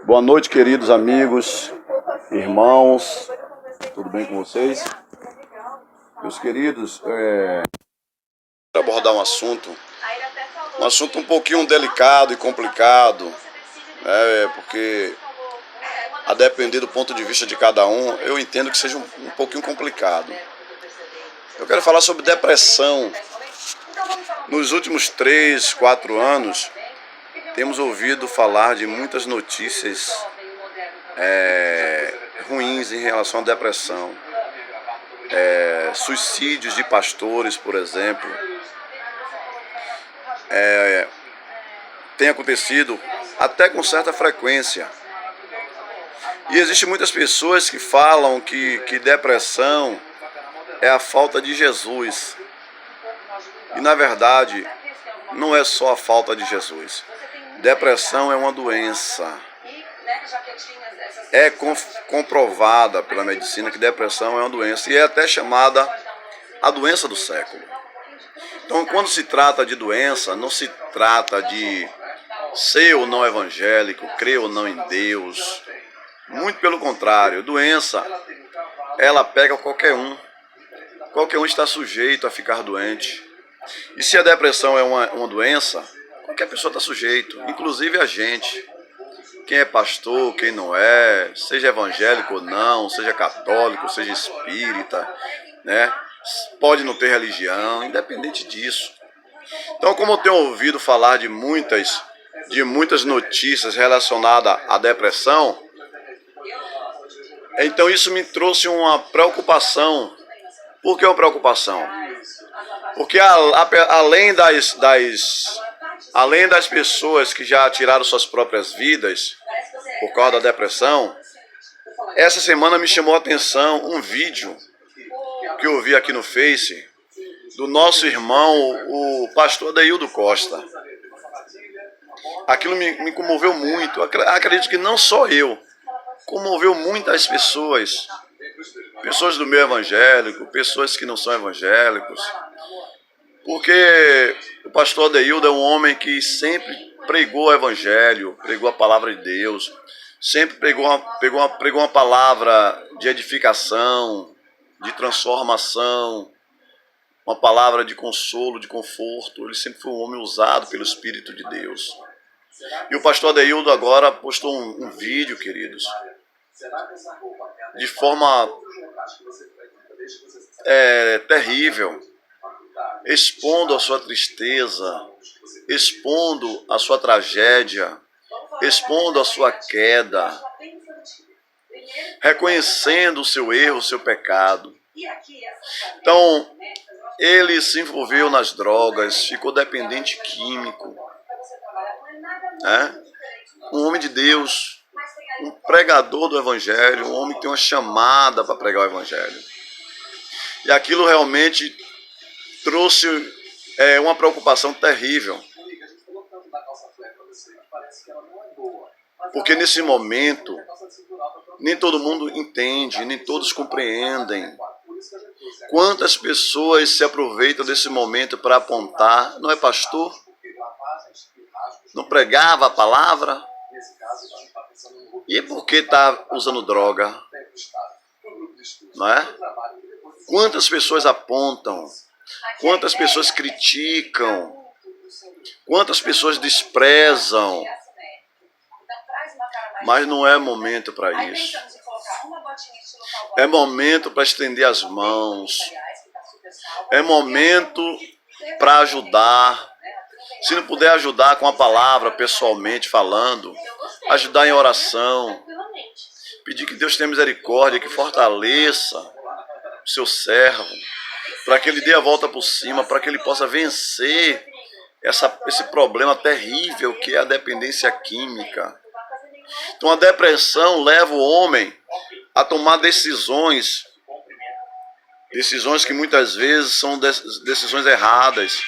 Boa noite, queridos amigos, irmãos, tudo bem com vocês? Meus queridos, quero abordar um assunto um pouquinho delicado e complicado, porque a depender do ponto de vista de cada um, eu entendo que seja um pouquinho complicado. Eu quero falar sobre depressão. Nos últimos 3, 4 anos, temos ouvido falar de muitas notícias ruins em relação à depressão. Suicídios de pastores, por exemplo, tem acontecido até com certa frequência. E existem muitas pessoas que falam que depressão é a falta de Jesus. E na verdade, não é só a falta de Jesus. Depressão é uma doença. É comprovada pela medicina que depressão é uma doença e é até chamada a doença do século. Então, quando se trata de doença, não se trata de ser ou não evangélico, crer ou não em Deus. Muito pelo contrário, doença, ela pega qualquer um. Qualquer um está sujeito a ficar doente. E se a depressão é uma doença, qualquer pessoa está sujeito, inclusive a gente. Quem é pastor, quem não é, seja evangélico ou não, seja católico, seja espírita, né? Pode não ter religião, independente disso. Então, como eu tenho ouvido falar de muitas notícias relacionadas à depressão, então isso me trouxe uma preocupação. Por que uma preocupação? Porque além das pessoas que já tiraram suas próprias vidas por causa da depressão, essa semana me chamou a atenção um vídeo que eu vi aqui no Face do nosso irmão, o pastor Adeildo Costa. Aquilo me comoveu muito. Acredito que não só eu, comoveu muitas pessoas do meio evangélico, pessoas que não são evangélicos, porque o pastor Adeildo é um homem que sempre pregou o evangelho, pregou a palavra de Deus, sempre pregou uma palavra de edificação, de transformação, uma palavra de consolo, de conforto. Ele sempre foi um homem usado pelo Espírito de Deus. E o pastor Adeildo agora postou um vídeo, queridos, de forma terrível, expondo a sua tristeza, expondo a sua tragédia, expondo a sua queda, reconhecendo o seu erro, o seu pecado. Então, ele se envolveu nas drogas, ficou dependente químico, né? Um homem de Deus, um pregador do evangelho, um homem que tem uma chamada para pregar o evangelho. E aquilo realmente trouxe uma preocupação terrível. Porque nesse momento, nem todo mundo entende, nem todos compreendem. Quantas pessoas se aproveitam desse momento para apontar? Não é pastor? Não pregava a palavra? E por que está usando droga? Não é? Quantas pessoas apontam? Quantas pessoas criticam? Quantas pessoas desprezam? Mas não é momento para isso. É momento para estender as mãos. É momento para ajudar. Se não puder ajudar com a palavra, pessoalmente falando, ajudar em oração. Pedir que Deus tenha misericórdia, que fortaleça o seu servo, para que ele dê a volta por cima, para que ele possa vencer esse problema terrível que é a dependência química. Então a depressão leva o homem a tomar decisões que muitas vezes são decisões erradas.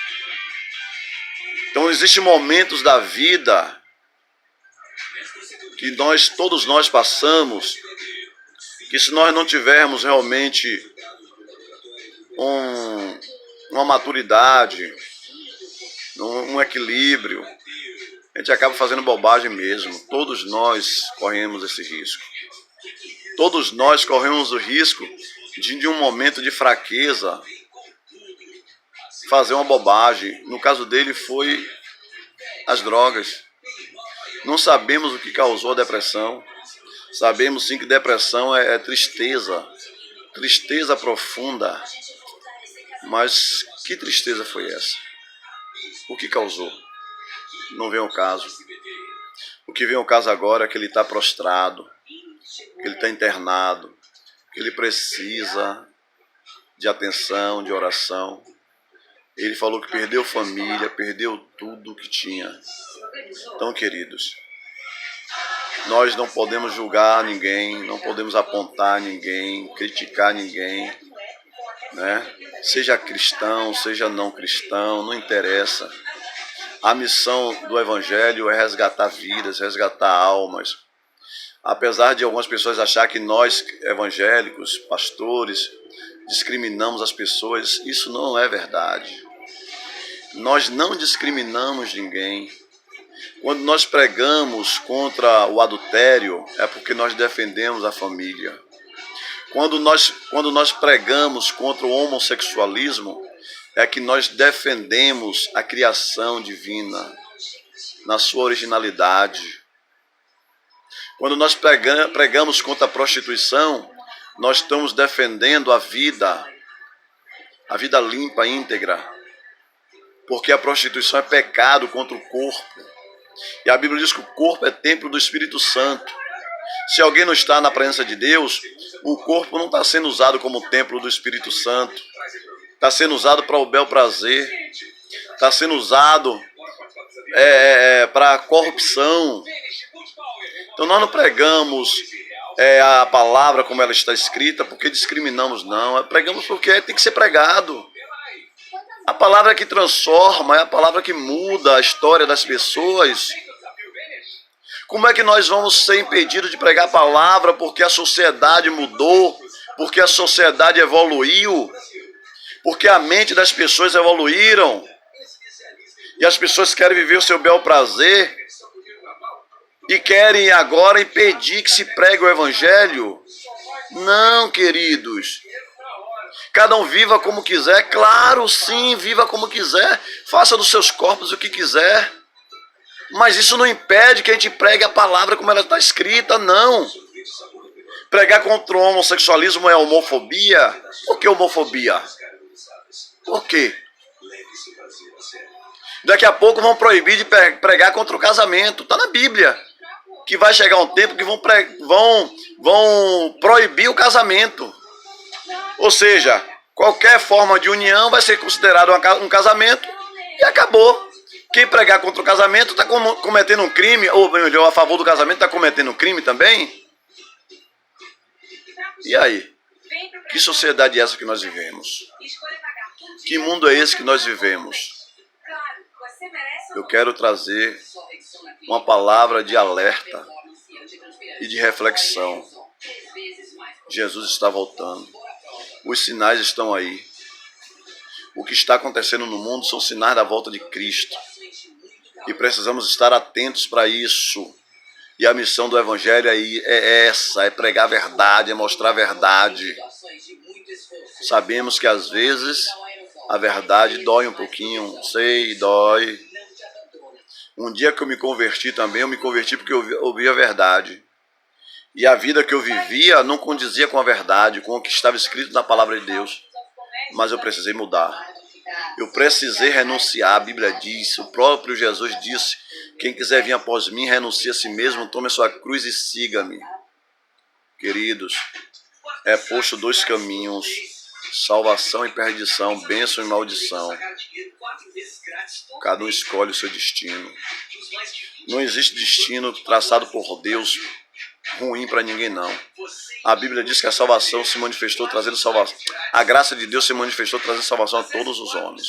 Então existem momentos da vida que todos nós passamos, que se nós não tivermos realmente uma maturidade, um equilíbrio, gente acaba fazendo bobagem mesmo. Todos nós corremos esse risco. Todos nós corremos o risco de um momento de fraqueza, fazer uma bobagem. No caso dele foi as drogas. Não sabemos o que causou a depressão. Sabemos sim que depressão é tristeza. Tristeza profunda. Mas que tristeza foi essa? O que causou? Não vem ao caso. O que vem ao caso agora é que ele está prostrado, que ele está internado, que ele precisa de atenção, de oração. Ele falou que perdeu família, perdeu tudo que tinha. Então, queridos, nós não podemos julgar ninguém, não podemos apontar ninguém, criticar ninguém, né? Seja cristão, seja não cristão, não interessa. A missão do Evangelho é resgatar vidas, resgatar almas. Apesar de algumas pessoas achar que nós, evangélicos, pastores, discriminamos as pessoas, isso não é verdade. Nós não discriminamos ninguém. Quando nós pregamos contra o adultério, é porque nós defendemos a família. Quando nós pregamos contra o homossexualismo, é que nós defendemos a criação divina na sua originalidade. Quando nós pregamos contra a prostituição, nós estamos defendendo a vida limpa, íntegra. Porque a prostituição é pecado contra o corpo. E a Bíblia diz que o corpo é templo do Espírito Santo. Se alguém não está na presença de Deus, o corpo não está sendo usado como templo do Espírito Santo. Está sendo usado para o bel prazer. Está sendo usado para corrupção. Então nós não pregamos a palavra como ela está escrita porque discriminamos, não. Pregamos porque tem que ser pregado. A palavra que transforma, é a palavra que muda a história das pessoas. Como é que nós vamos ser impedidos de pregar a palavra porque a sociedade mudou, porque a sociedade evoluiu, porque a mente das pessoas evoluíram e as pessoas querem viver o seu bel prazer e querem agora impedir que se pregue o Evangelho? Não, queridos. Cada um viva como quiser. Claro, sim, viva como quiser. Faça dos seus corpos o que quiser. Mas isso não impede que a gente pregue a palavra como ela está escrita, não. Pregar contra o homossexualismo é homofobia? Por que homofobia? Por quê? Daqui a pouco vão proibir de pregar contra o casamento. Está na Bíblia. Que vai chegar um tempo que vão proibir o casamento. Ou seja, qualquer forma de união vai ser considerado um casamento e acabou. Quem pregar contra o casamento está cometendo um crime, ou melhor, a favor do casamento está cometendo um crime também? E aí? Que sociedade é essa que nós vivemos? Que mundo é esse que nós vivemos? Eu quero trazer uma palavra de alerta e de reflexão. Jesus está voltando. Os sinais estão aí. O que está acontecendo no mundo são sinais da volta de Cristo. E precisamos estar atentos para isso. E a missão do Evangelho é essa, é pregar a verdade, é mostrar a verdade. Sabemos que às vezes a verdade dói um pouquinho, sei, dói. Um dia que eu me converti também, eu me converti porque eu ouvi a verdade. E a vida que eu vivia não condizia com a verdade, com o que estava escrito na palavra de Deus. Mas eu precisei mudar. Eu precisei renunciar. A Bíblia diz, o próprio Jesus disse, quem quiser vir após mim, renuncie a si mesmo, tome a sua cruz e siga-me. Queridos, é posto dois caminhos, salvação e perdição, bênção e maldição. Cada um escolhe o seu destino. Não existe destino traçado por Deus ruim para ninguém, não. A Bíblia diz que a salvação se manifestou trazendo salvação. A graça de Deus se manifestou trazendo salvação a todos os homens.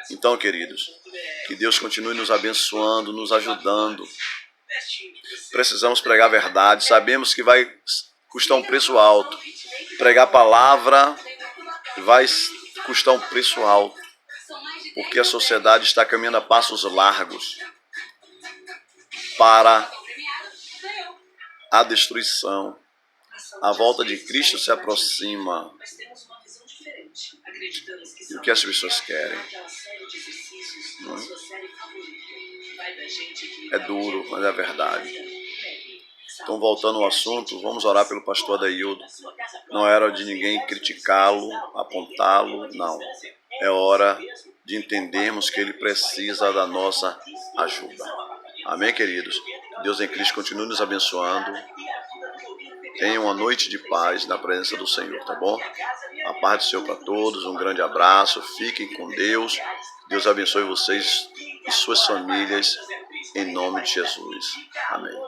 Então, queridos, que Deus continue nos abençoando, nos ajudando. Precisamos pregar a verdade. Sabemos que vai custar um preço alto. Pregar a palavra vai custar um preço alto. Porque a sociedade está caminhando a passos largos. para a destruição. A volta de Cristo se aproxima. E o que as pessoas querem? É duro, mas é verdade. Então, voltando ao assunto, vamos orar pelo pastor Adaildo. Não é hora de ninguém criticá-lo, apontá-lo, não. É hora de entendermos que ele precisa da nossa ajuda. Amém, queridos? Deus em Cristo continue nos abençoando. Tenham uma noite de paz na presença do Senhor, tá bom? A paz do Senhor para todos, um grande abraço, fiquem com Deus. Deus abençoe vocês e suas famílias, em nome de Jesus. Amém.